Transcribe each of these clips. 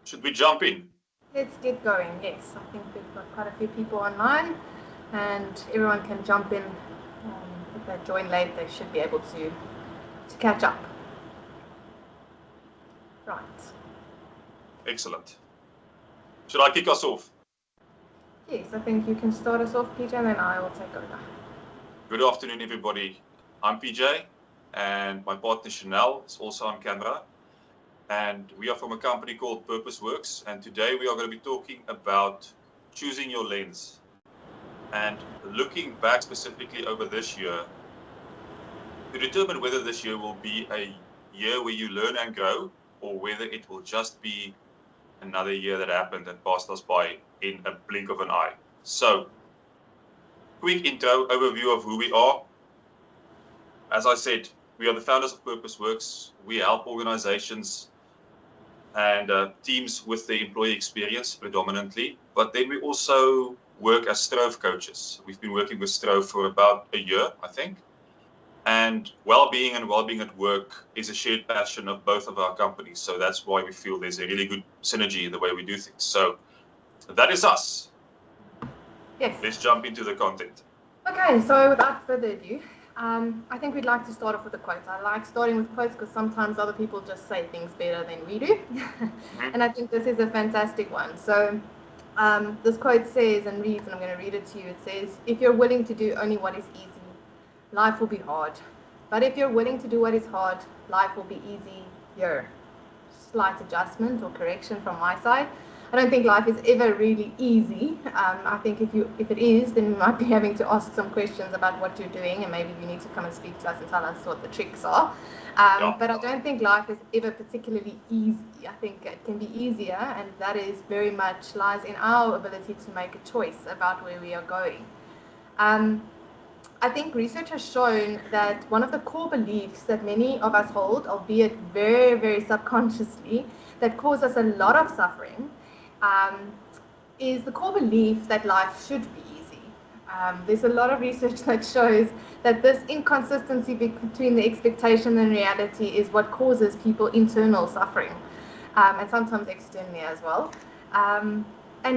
Should we jump in? Let's get going. Yes, I think we've got quite a few people online, and everyone can jump in. If they join late, they should be able to catch up. Right. Excellent. Should I kick us off? Yes, I think you can start us off, PJ, and then I will take over. Good afternoon, everybody. I'm PJ, and my partner Chanel is also on camera. And we are from a company called Purpose Works. And today we are going to be talking about choosing your lens and looking back specifically over this year to determine whether this year will be a year where you learn and grow, or whether it will just be another year that happened and passed us by in a blink of an eye. So, quick intro overview of who we are. As I said, we are the founders of Purpose Works. We help organizations and teams with the employee experience predominantly, but then we also work as Strove coaches. We've been working with Strove for about a year, I think. And well-being at work is a shared passion of both of our companies. So that's why we feel there's a really good synergy in the way we do things. So that is us. Yes. Let's jump into the content. Okay, so without further ado, I think we'd like to start off with a quote. I like starting with quotes because sometimes other people just say things better than we do. And I think this is a fantastic one. So this quote says and reads, and I'm going to read it to you. It says, if you're willing to do only what is easy, life will be hard. But if you're willing to do what is hard, life will be easier. Slight adjustment or correction from my side. I don't think life is ever really easy. I think if it is, then we might be having to ask some questions about what you're doing, and maybe you need to come and speak to us and tell us what the tricks are. But I don't think life is ever particularly easy. I think it can be easier, and that is very much lies in our ability to make a choice about where we are going. I think research has shown that one of the core beliefs that many of us hold, albeit very, very subconsciously, that cause us a lot of suffering, is the core belief that life should be easy. There's a lot of research that shows that this inconsistency between the expectation and reality is what causes people internal suffering, and sometimes externally as well. And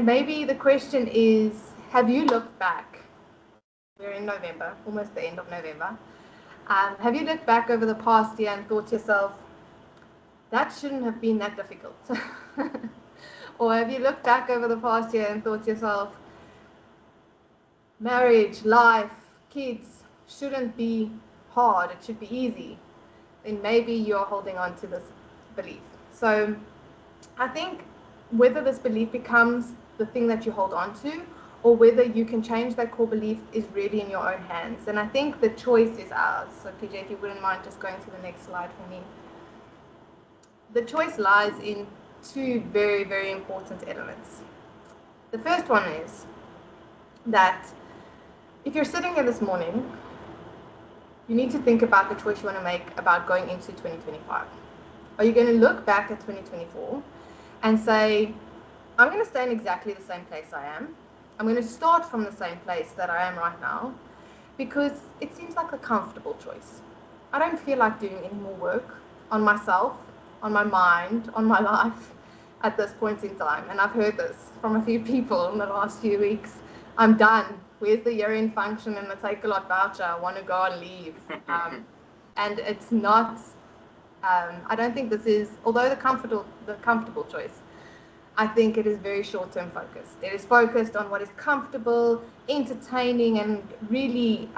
maybe the question is, have you looked back? We're in November, almost the end of November. Have you looked back over the past year and thought to yourself, that shouldn't have been that difficult? Or have you looked back over the past year and thought to yourself, marriage, life, kids shouldn't be hard, it should be easy? Then maybe you're holding on to this belief. So I think whether this belief becomes the thing that you hold on to, or whether you can change that core belief, is really in your own hands. And I think the choice is ours. So PJ, if you wouldn't mind just going to the next slide for me. The choice lies in two very, very important elements. The first one is that if you're sitting here this morning, you need to think about the choice you want to make about going into 2025. Are you going to look back at 2024 and say, I'm going to stay in exactly the same place I am. I'm going to start from the same place that I am right now because it seems like a comfortable choice. I don't feel like doing any more work on myself, on my mind, on my life at this point in time. And I've heard this from a few people in the last few weeks. I'm done. Where's the year-end function and the Take-A-Lot voucher? I want to go and leave. And it's not, I don't think this is, although the comfortable choice, I think it is very short-term focused. It is focused on what is comfortable, entertaining, and really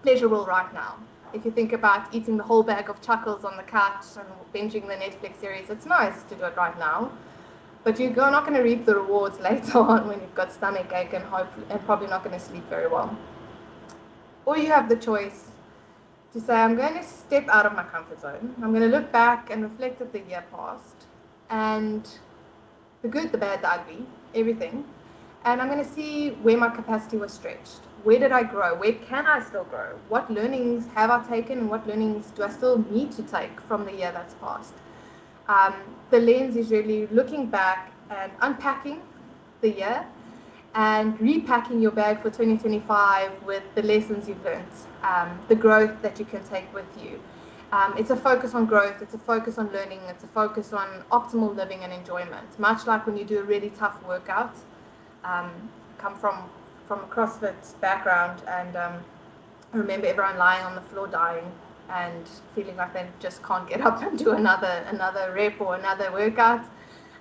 pleasurable right now. If you think about eating the whole bag of chuckles on the couch and binging the Netflix series, it's nice to do it right now. But you're not going to reap the rewards later on when you've got stomach ache and probably not going to sleep very well. Or you have the choice to say, I'm going to step out of my comfort zone. I'm going to look back and reflect at the year past and the good, the bad, the ugly, everything. And I'm going to see where my capacity was stretched. Where did I grow? Where can I still grow? What learnings have I taken and what learnings do I still need to take from the year that's passed? The lens is really looking back and unpacking the year and repacking your bag for 2025 with the lessons you've learned, the growth that you can take with you. It's a focus on growth, it's a focus on learning, it's a focus on optimal living and enjoyment. Much like when you do a really tough workout. Come from a CrossFit background, and I remember everyone lying on the floor dying and feeling like they just can't get up and do another rep or another workout.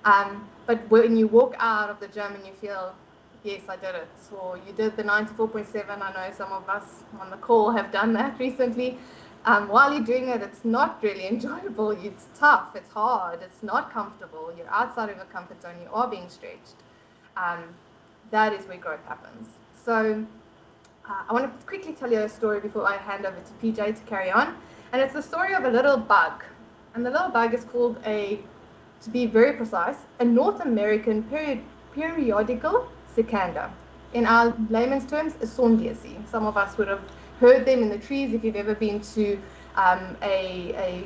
But when you walk out of the gym and you feel, yes, I did it, or you did the 94.7, I know some of us on the call have done that recently. While you're doing it, it's not really enjoyable. It's tough, it's hard, it's not comfortable. You're outside of your comfort zone, you are being stretched. That is where growth happens. So I want to quickly tell you a story before I hand over to PJ to carry on. And it's the story of a little bug. And the little bug is called to be very precise, a North American periodical cicada. In our layman's terms, a songbirsie. Some of us would have heard them in the trees. If you've ever been to a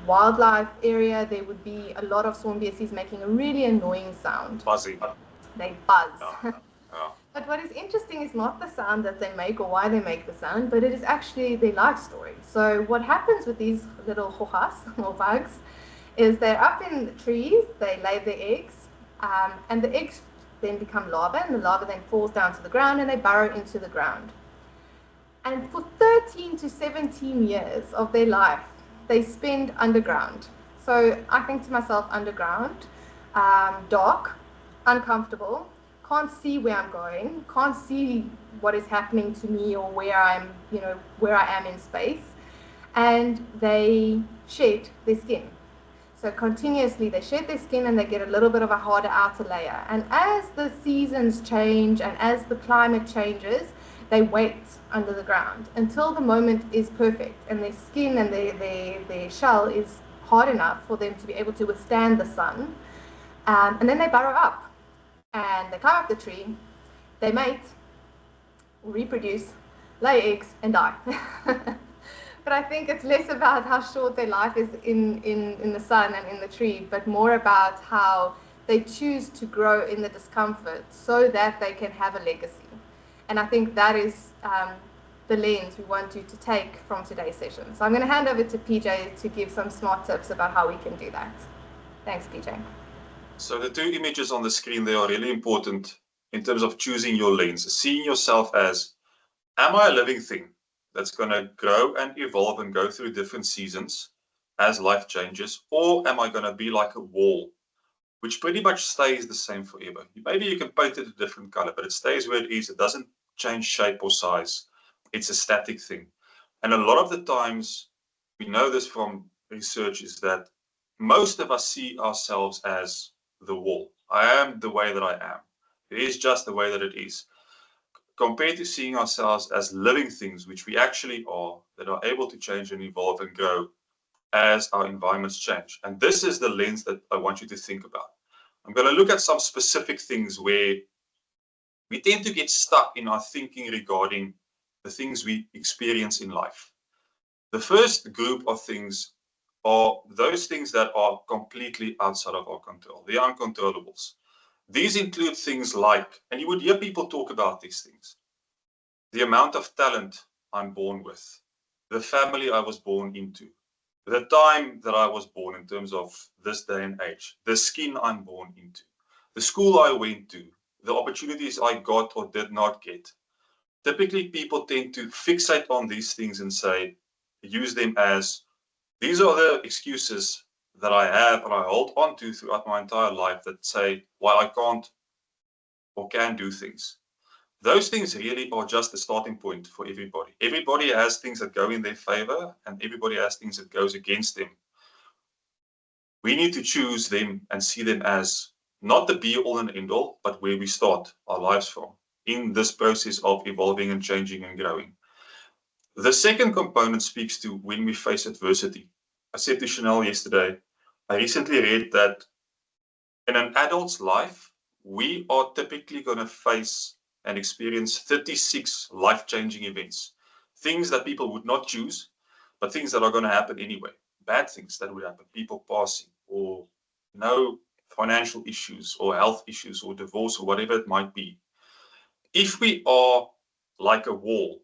wildlife area, there would be a lot of songbirsies making a really annoying sound. Buzzing. They buzz. Yeah. But what is interesting is not the sound that they make or why they make the sound, but it is actually their life story. So what happens with these little hojas or bugs is they're up in the trees, they lay their eggs, and the eggs then become larvae, and the larva then falls down to the ground and they burrow into the ground. And for 13 to 17 years of their life, they spend underground. So I think to myself, underground, dark, uncomfortable, can't see where I'm going, can't see what is happening to me or where I am in space, and they shed their skin. So continuously they shed their skin and they get a little bit of a harder outer layer. And as the seasons change and as the climate changes, they wait under the ground until the moment is perfect and their skin and their shell is hard enough for them to be able to withstand the sun. And then they burrow up and they climb up the tree, they mate, reproduce, lay eggs, and die. But I think it's less about how short their life is in the sun and in the tree, but more about how they choose to grow in the discomfort so that they can have a legacy. And I think that is the lens we want you to take from today's session. So I'm going to hand over to PJ to give some smart tips about how we can do that. Thanks, PJ. So the two images on the screen, they are really important in terms of choosing your lens, seeing yourself as, am I a living thing that's going to grow and evolve and go through different seasons as life changes, or am I going to be like a wall, which pretty much stays the same forever? Maybe you can paint it a different color, but it stays where it is. It doesn't change shape or size. It's a static thing. And a lot of the times, we know this from research, is that most of us see ourselves as the wall. I am the way that I am. It is just the way that it is. Compared to seeing ourselves as living things, which we actually are, that are able to change and evolve and grow as our environments change. And this is the lens that I want you to think about. I'm going to look at some specific things where we tend to get stuck in our thinking regarding the things we experience in life. The first group of things are those things that are completely outside of our control, the uncontrollables. These include things like, and you would hear people talk about these things, the amount of talent I'm born with, the family I was born into, the time that I was born in terms of this day and age, the skin I'm born into, the school I went to, the opportunities I got or did not get. Typically, people tend to fixate on these things and use them as, these are the excuses that I have and I hold on to throughout my entire life that say why I can't or can do things. Those things really are just the starting point for everybody. Everybody has things that go in their favor and everybody has things that goes against them. We need to choose them and see them as not the be all and end all, but where we start our lives from in this process of evolving and changing and growing. The second component speaks to when we face adversity. I said to Chanel yesterday, I recently read that in an adult's life, we are typically going to face and experience 36 life-changing events. Things that people would not choose, but things that are going to happen anyway. Bad things that would happen, people passing, or no financial issues, or health issues, or divorce, or whatever it might be. If we are like a wall,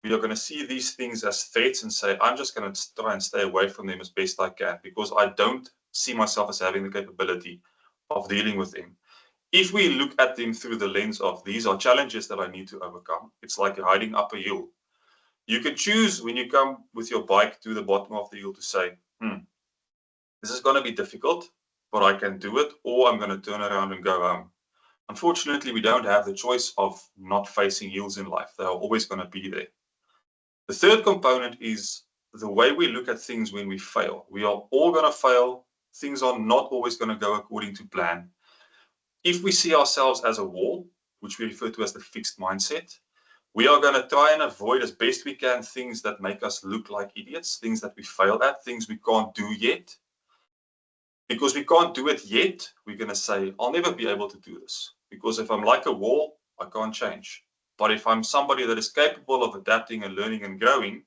we are going to see these things as threats and say, I'm just going to try and stay away from them as best I can because I don't see myself as having the capability of dealing with them. If we look at them through the lens of these are challenges that I need to overcome, it's like riding up a hill. You can choose when you come with your bike to the bottom of the hill to say, this is going to be difficult, but I can do it, or I'm going to turn around and go home. Unfortunately, we don't have the choice of not facing hills in life. They are always going to be there. The third component is the way we look at things when we fail. We are all going to fail. Things are not always going to go according to plan. If we see ourselves as a wall, which we refer to as the fixed mindset, we are going to try and avoid as best we can things that make us look like idiots, things that we fail at, things we can't do yet. Because we can't do it yet, we're going to say, I'll never be able to do this. Because if I'm like a wall, I can't change. But if I'm somebody that is capable of adapting and learning and growing,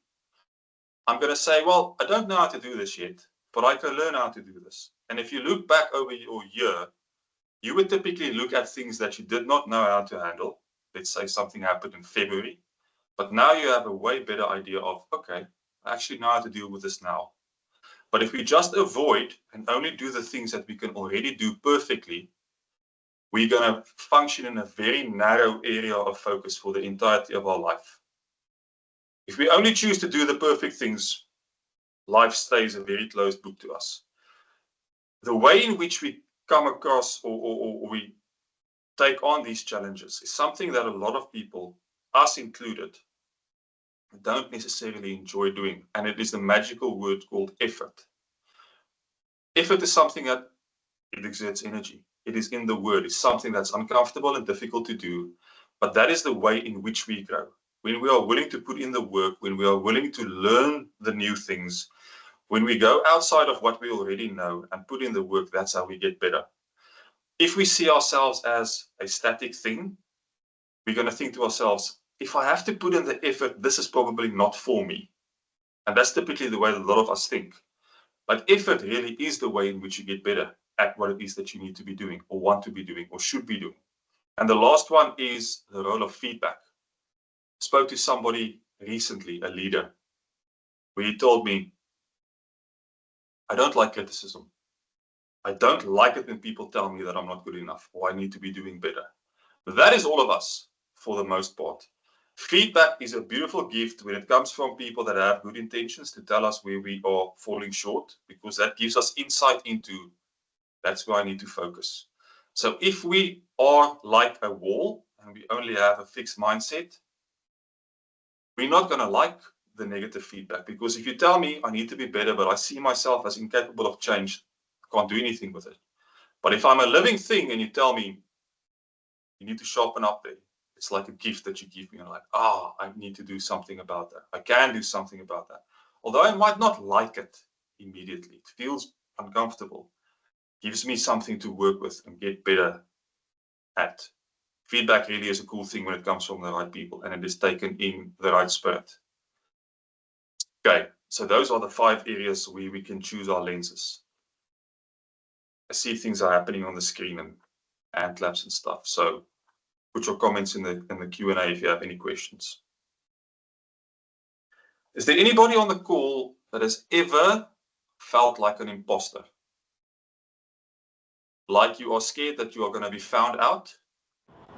I'm going to say, well, I don't know how to do this yet, but I can learn how to do this. And if you look back over your year, you would typically look at things that you did not know how to handle. Let's say something happened in February, but now you have a way better idea of, okay, I actually know how to deal with this now. But if we just avoid and only do the things that we can already do perfectly, we're going to function in a very narrow area of focus for the entirety of our life. If we only choose to do the perfect things, life stays a very closed book to us. The way in which we come across or we take on these challenges is something that a lot of people, us included, don't necessarily enjoy doing. And it is the magical word called effort. Effort is something that it exerts energy. It is in the word. It's something that's uncomfortable and difficult to do. But that is the way in which we grow. When we are willing to put in the work, when we are willing to learn the new things, when we go outside of what we already know and put in the work, that's how we get better. If we see ourselves as a static thing, we're going to think to ourselves, if I have to put in the effort, this is probably not for me. And that's typically the way a lot of us think. But effort really is the way in which you get better at what it is that you need to be doing or want to be doing or should be doing. And the last one is the role of feedback. I spoke to somebody recently, a leader, where he told me, I don't like criticism. I don't like it when people tell me that I'm not good enough or I need to be doing better. But that is all of us for the most part. Feedback is a beautiful gift when it comes from people that have good intentions to tell us where we are falling short, because that gives us insight into that's where I need to focus. So if we are like a wall and we only have a fixed mindset, we're not going to like the negative feedback, because if you tell me I need to be better, but I see myself as incapable of change, I can't do anything with it. But if I'm a living thing and you tell me you need to sharpen up there, it's like a gift that you give me. I'm like, I need to do something about that. I can do something about that. Although I might not like it immediately, it feels uncomfortable. It gives me something to work with and get better at. Feedback really is a cool thing when it comes from the right people and it is taken in the right spirit. Okay, so those are the 5 areas where we can choose our lenses. I see things are happening on the screen and hand claps and stuff. So put your comments in the Q&A if you have any questions. Is there anybody on the call that has ever felt like an imposter? Like you are scared that you are going to be found out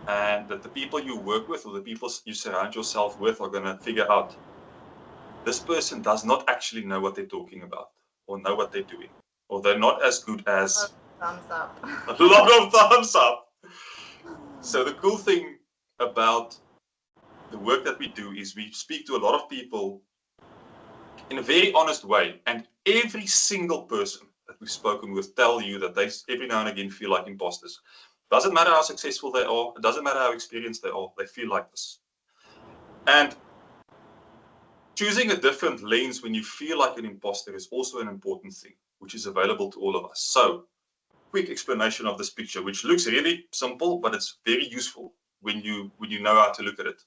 and that the people you work with or the people you surround yourself with are going to figure out this person does not actually know what they're talking about or know what they're doing, or they're not as good as... Thumbs up. A lot of thumbs up. So the cool thing about the work that we do is we speak to a lot of people in a very honest way, and every single person that we've spoken with tell you that they every now and again feel like imposters. Doesn't matter how successful they are, it doesn't matter how experienced they are, they feel like this. And choosing a different lens when you feel like an imposter is also an important thing, which is available to all of us. So, quick explanation of this picture, which looks really simple, but it's very useful when you know how to look at it.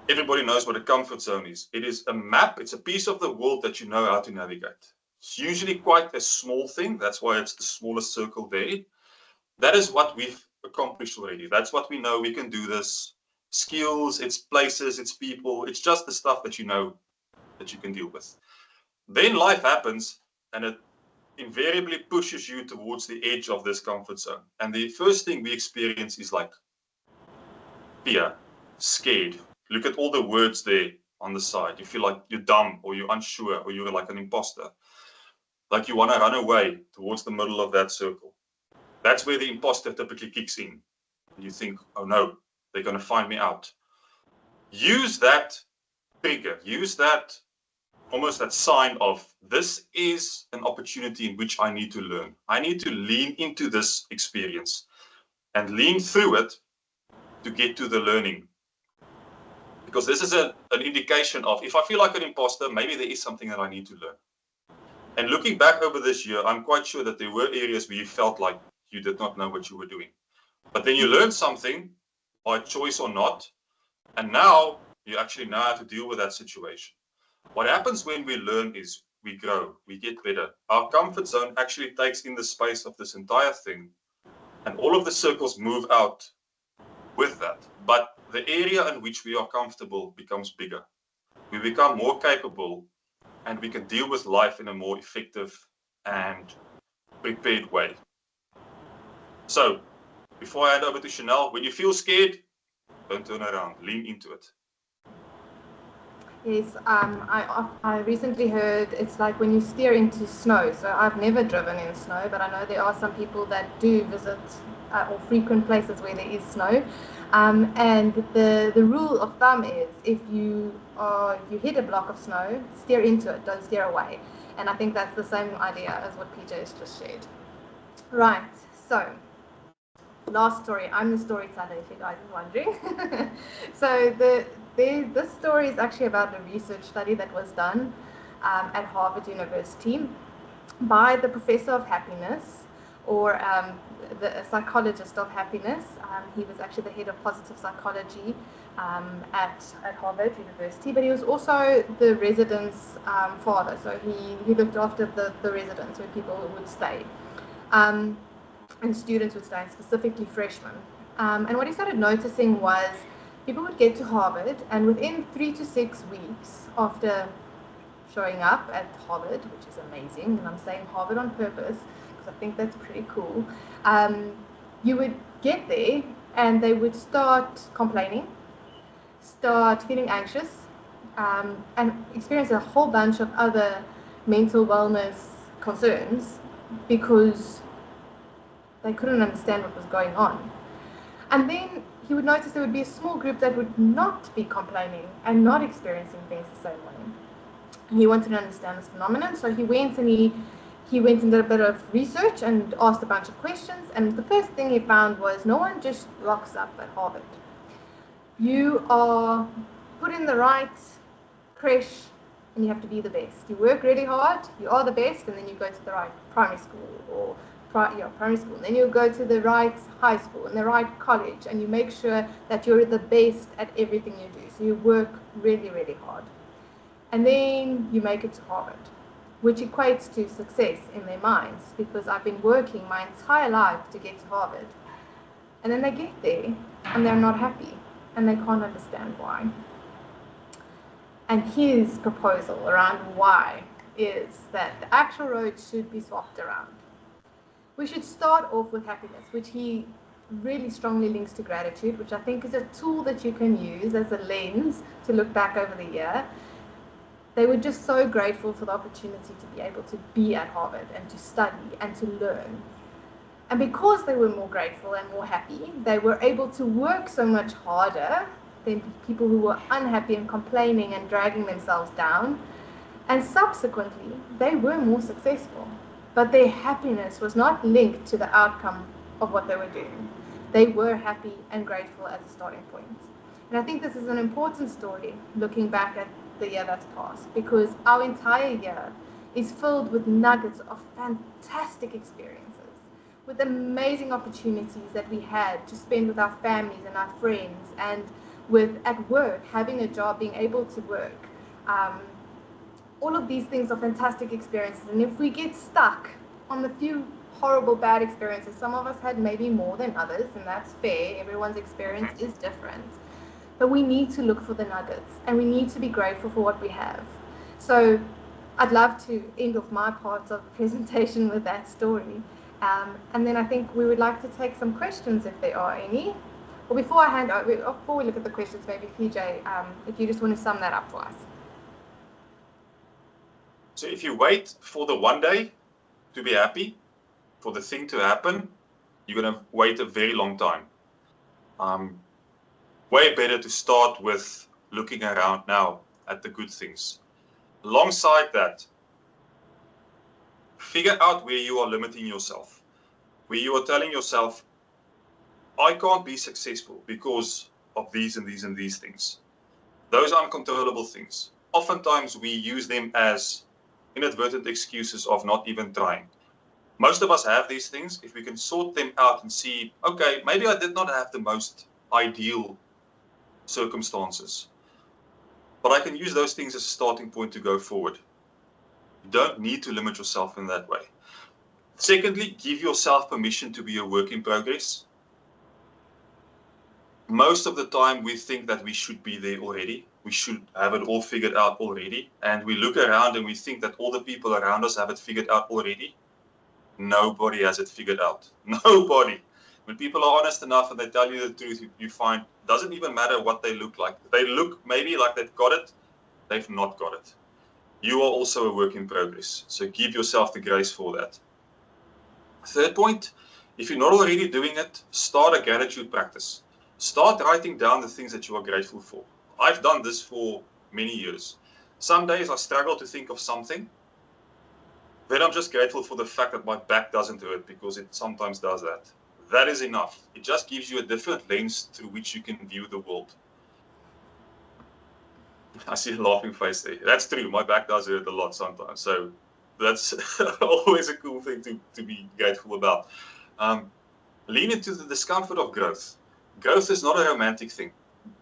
Everybody knows what a comfort zone is. It is a map. It's a piece of the world that you know how to navigate. It's usually quite a small thing. That's why it's the smallest circle there. That is what we've accomplished already. That's what we know. We can do this. skills, it's places, it's people, it's just the stuff that you know that you can deal with. Then life happens and it invariably pushes you towards the edge of this comfort zone. And the first thing we experience is like fear, scared. Look at all the words there on the side. You feel like you're dumb or you're unsure or you're like an imposter. Like you want to run away towards the middle of that circle. That's where the imposter typically kicks in. You think, oh no, they're going to find me out. Use that trigger, use that almost that sign of this is an opportunity in which I need to learn. I need to lean into this experience and lean through it to get to the learning. Because this is an indication of if I feel like an imposter, maybe there is something that I need to learn. And looking back over this year, I'm quite sure that there were areas where you felt like you did not know what you were doing. But then you learned something by choice or not, and now you actually know how to deal with that situation. What happens when we learn is we grow, we get better. Our comfort zone actually takes in the space of this entire thing, and all of the circles move out with that. But the area in which we are comfortable becomes bigger. We become more capable, and we can deal with life in a more effective and prepared way. So, before I hand over to Chanel, when you feel scared, don't turn around, lean into it. Yes, I recently heard it's like when you steer into snow. So I've never driven in snow, but I know there are some people that do visit or frequent places where there is snow. And the rule of thumb is if you hit a block of snow, steer into it, don't steer away. And I think that's the same idea as what PJ has just shared. Right, so last story. I'm the storyteller, if you guys are wondering. So this story is actually about a research study that was done at Harvard University by the professor of happiness, or the psychologist of happiness. He was actually the head of positive psychology at Harvard University, but he was also the residents' father. So he looked after the residents where people would stay. And students would stay, specifically freshmen. And what he started noticing was people would get to Harvard, and within 3 to 6 weeks after showing up at Harvard, which is amazing, and I'm saying Harvard on purpose because I think that's pretty cool, you would get there and they would start complaining, start feeling anxious, and experience a whole bunch of other mental wellness concerns because they couldn't understand what was going on. And then he would notice there would be a small group that would not be complaining and not experiencing things the same way. He wanted to understand this phenomenon, so he went and did a bit of research and asked a bunch of questions. And the first thing he found was no one just rocks up at Harvard. You are put in the right creche and you have to be the best. You work really hard, you are the best, and then you go to the right primary school or primary school. Then you go to the right high school and the right college, and you make sure that you're the best at everything you do. So you work really, really hard. And then you make it to Harvard, which equates to success in their minds, because I've been working my entire life to get to Harvard. And then they get there and they're not happy and they can't understand why. And his proposal around why is that the actual road should be swapped around. We should start off with happiness, which he really strongly links to gratitude, which I think is a tool that you can use as a lens to look back over the year. They were just so grateful for the opportunity to be able to be at Harvard and to study and to learn. And because they were more grateful and more happy, they were able to work so much harder than people who were unhappy and complaining and dragging themselves down. And subsequently, they were more successful. But their happiness was not linked to the outcome of what they were doing. They were happy and grateful as a starting point. And I think this is an important story looking back at the year that's passed, because our entire year is filled with nuggets of fantastic experiences, with amazing opportunities that we had to spend with our families and our friends, and with at work, having a job, being able to work. All of these things are fantastic experiences, and if we get stuck on the few horrible bad experiences, some of us had maybe more than others, and that's fair, everyone's experience is different, but we need to look for the nuggets and we need to be grateful for what we have. So I'd love to end off my part of the presentation with that story. And then I think we would like to take some questions if there are any. Well, before we look at the questions, maybe PJ, if you just want to sum that up for us. So if you wait for the one day to be happy, for the thing to happen, you're going to wait a very long time. Way better to start with looking around now at the good things. Alongside that, figure out where you are limiting yourself, where you are telling yourself, I can't be successful because of these and these and these things. Those uncontrollable things. Oftentimes we use them as inadvertent excuses of not even trying. Most of us have these things. If we can sort them out and see, okay, maybe I did not have the most ideal circumstances, but I can use those things as a starting point to go forward. You don't need to limit yourself in that way. Secondly, give yourself permission to be a work in progress. Most of the time we think that we should be there already. We should have it all figured out already. And we look around and we think that all the people around us have it figured out already. Nobody has it figured out. Nobody. When people are honest enough and they tell you the truth, you find it doesn't even matter what they look like. They look maybe like they've got it. They've not got it. You are also a work in progress. So give yourself the grace for that. Third point, if you're not already doing it, start a gratitude practice. Start writing down the things that you are grateful for. I've done this for many years. Some days I struggle to think of something. Then I'm just grateful for the fact that my back doesn't hurt, because it sometimes does that. That is enough. It just gives you a different lens through which you can view the world. I see a laughing face there. That's true. My back does hurt a lot sometimes. So that's always a cool thing to be grateful about. Lean into the discomfort of growth. Growth is not a romantic thing.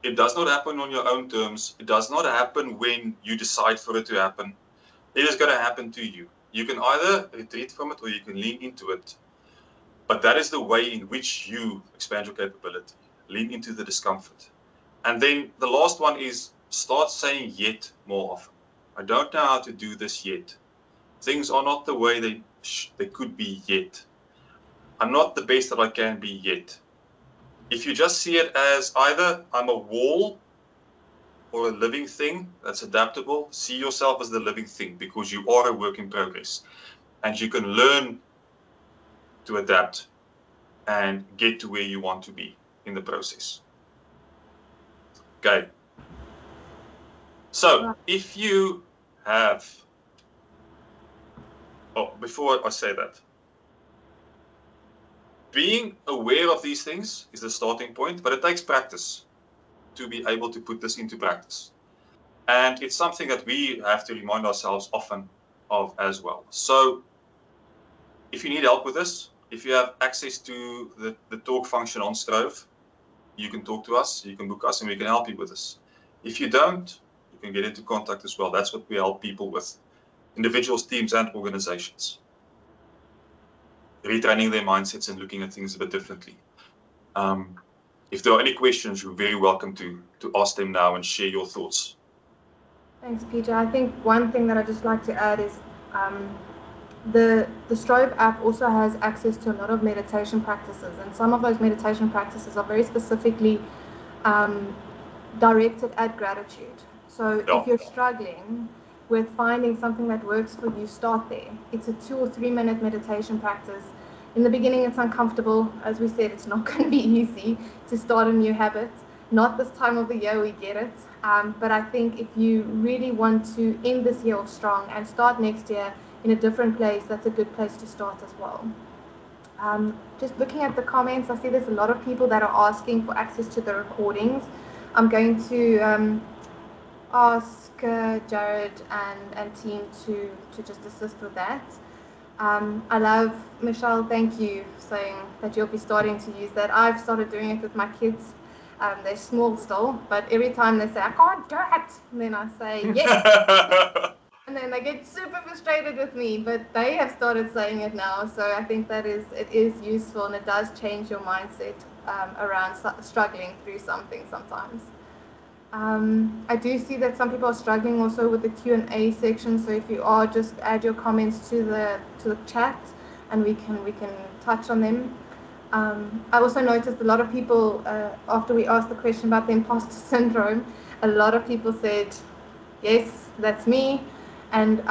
It does not happen on your own terms. It does not happen when you decide for it to happen. It is going to happen to you. You can either retreat from it or you can lean into it. But that is the way in which you expand your capability. Lean into the discomfort. And then the last one is start saying yet more often. I don't know how to do this yet. Things are not the way they could be yet. I'm not the best that I can be yet. If you just see it as either I'm a wall or a living thing that's adaptable, see yourself as the living thing, because you are a work in progress. And you can learn to adapt and get to where you want to be in the process. Okay. So if you have, before I say that, being aware of these things is the starting point, but it takes practice to be able to put this into practice. And it's something that we have to remind ourselves often of as well. So if you need help with this, if you have access to the talk function on Strove, you can talk to us, you can book us, and we can help you with this. If you don't, you can get into contact as well. That's what we help people with, individuals, teams, and organizations. Retraining their mindsets and looking at things a bit differently. If there are any questions, you're very welcome to ask them now and share your thoughts. Thanks, PJ. I think one thing that I'd just like to add is the Strove app also has access to a lot of meditation practices, and some of those meditation practices are very specifically directed at gratitude. So if you're struggling with finding something that works for you, start there. It's a 2 or 3 minute meditation practice. In the beginning, it's uncomfortable. As we said, it's not going to be easy to start a new habit. Not this time of the year, we get it. But I think if you really want to end this year off strong and start next year in a different place, that's a good place to start as well. Just looking at the comments, I see there's a lot of people that are asking for access to the recordings. I'm going to ask Jared and team to just assist with that. I love, Michelle, thank you saying that you'll be starting to use that. I've started doing it with my kids. They're small still, but every time they say, I can't do it, and then I say, yes. And then they get super frustrated with me, but they have started saying it now. So I think it is useful, and it does change your mindset around struggling through something sometimes. I do see that some people are struggling also with the Q&A section. So if you are, just add your comments to the chat, and we can touch on them. I also noticed a lot of people, after we asked the question about the imposter syndrome, a lot of people said, yes, that's me. And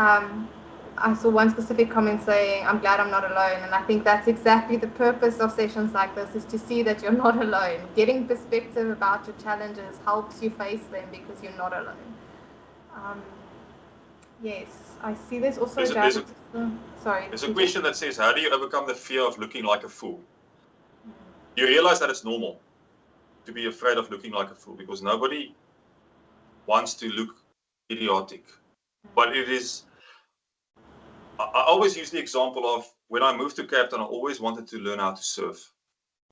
I saw one specific comment saying, I'm glad I'm not alone. And I think that's exactly the purpose of sessions like this, is to see that you're not alone. Getting perspective about your challenges helps you face them because you're not alone. Yes, I see there's also There's a question that says, how do you overcome the fear of looking like a fool? You realize that it's normal to be afraid of looking like a fool, because nobody wants to look idiotic. But it is, I always use the example of when I moved to Cape Town, I always wanted to learn how to surf.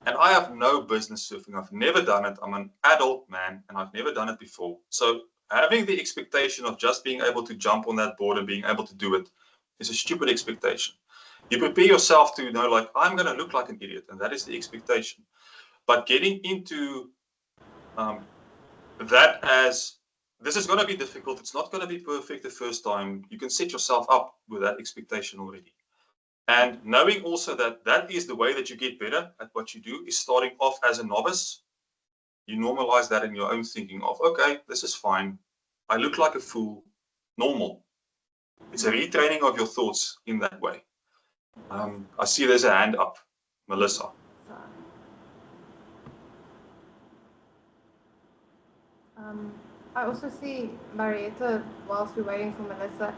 And I have no business surfing. I've never done it. I'm an adult man and I've never done it before. So having the expectation of just being able to jump on that board and being able to do it is a stupid expectation. You prepare yourself to know, like, I'm going to look like an idiot, and that is the expectation. But getting into that as, this is going to be difficult. It's not going to be perfect the first time. You can set yourself up with that expectation already. And knowing also that that is the way that you get better at what you do, is starting off as a novice. You normalize that in your own thinking of, okay, this is fine. I look like a fool. Normal. It's a retraining of your thoughts in that way. I see there's a hand up. Melissa. I also see Marietta, whilst we're waiting for Melissa,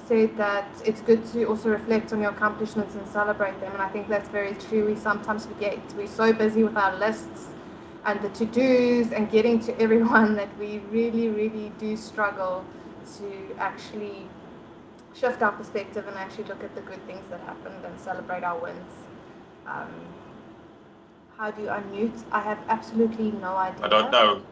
said that it's good to also reflect on your accomplishments and celebrate them. And I think that's very true. We sometimes forget. We're so busy with our lists and the to-dos and getting to everyone that we really, really do struggle to actually shift our perspective and actually look at the good things that happened and celebrate our wins. How do you unmute? I have absolutely no idea. I don't know.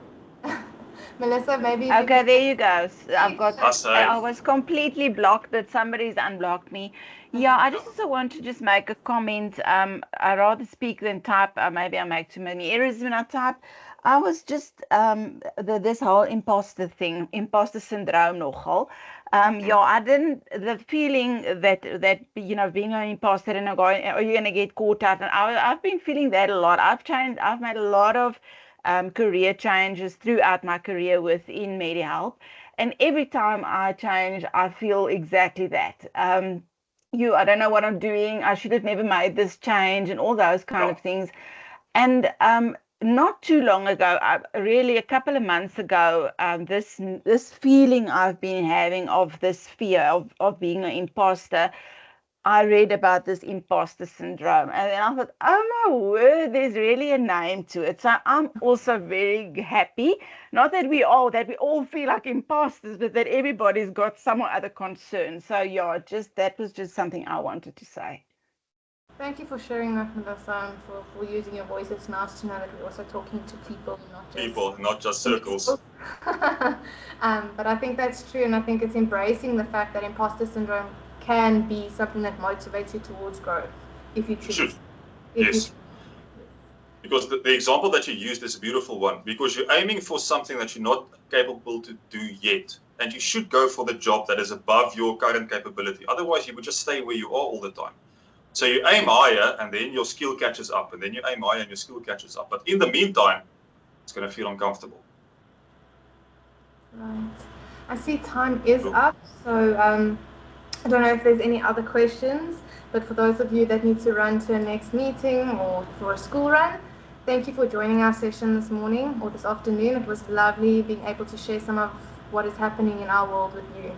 Melissa, maybe. Okay, there you go. I've got. I was completely blocked, but somebody's unblocked me. Yeah, I just also want to just make a comment. I rather speak than type. Maybe I make too many errors when I type. I was just this whole imposter thing, imposter syndrome nogal. Yeah, I didn't, the feeling that being an imposter and going, are you gonna get caught out? And I've been feeling that a lot. I've made a lot of career changes throughout my career within MediHelp, and every time I change, I feel exactly that. I don't know what I'm doing. I should have never made this change, and all those kind of things. And not too long ago, really a couple of months ago, this feeling I've been having of this fear of being an imposter, I read about this imposter syndrome, and then I thought, oh my word, there's really a name to it. So I'm also very happy, not that we all feel like imposters, but that everybody's got some or other concern. So yeah, that was just something I wanted to say. Thank you for sharing that, Melissa, and for using your voice. It's nice to know that we're also talking to people, not just circles. But I think that's true, and I think it's embracing the fact that imposter syndrome can be something that motivates you towards growth if you choose. Yes. Because the example that you used is a beautiful one, because you're aiming for something that you're not capable to do yet, and you should go for the job that is above your current capability. Otherwise, you would just stay where you are all the time. So you aim higher, and then your skill catches up, and then you aim higher and your skill catches up. But in the meantime, it's going to feel uncomfortable. Right. I see time is up, so I don't know if there's any other questions, but for those of you that need to run to a next meeting or for a school run, thank you for joining our session this morning or this afternoon. It was lovely being able to share some of what is happening in our world with you.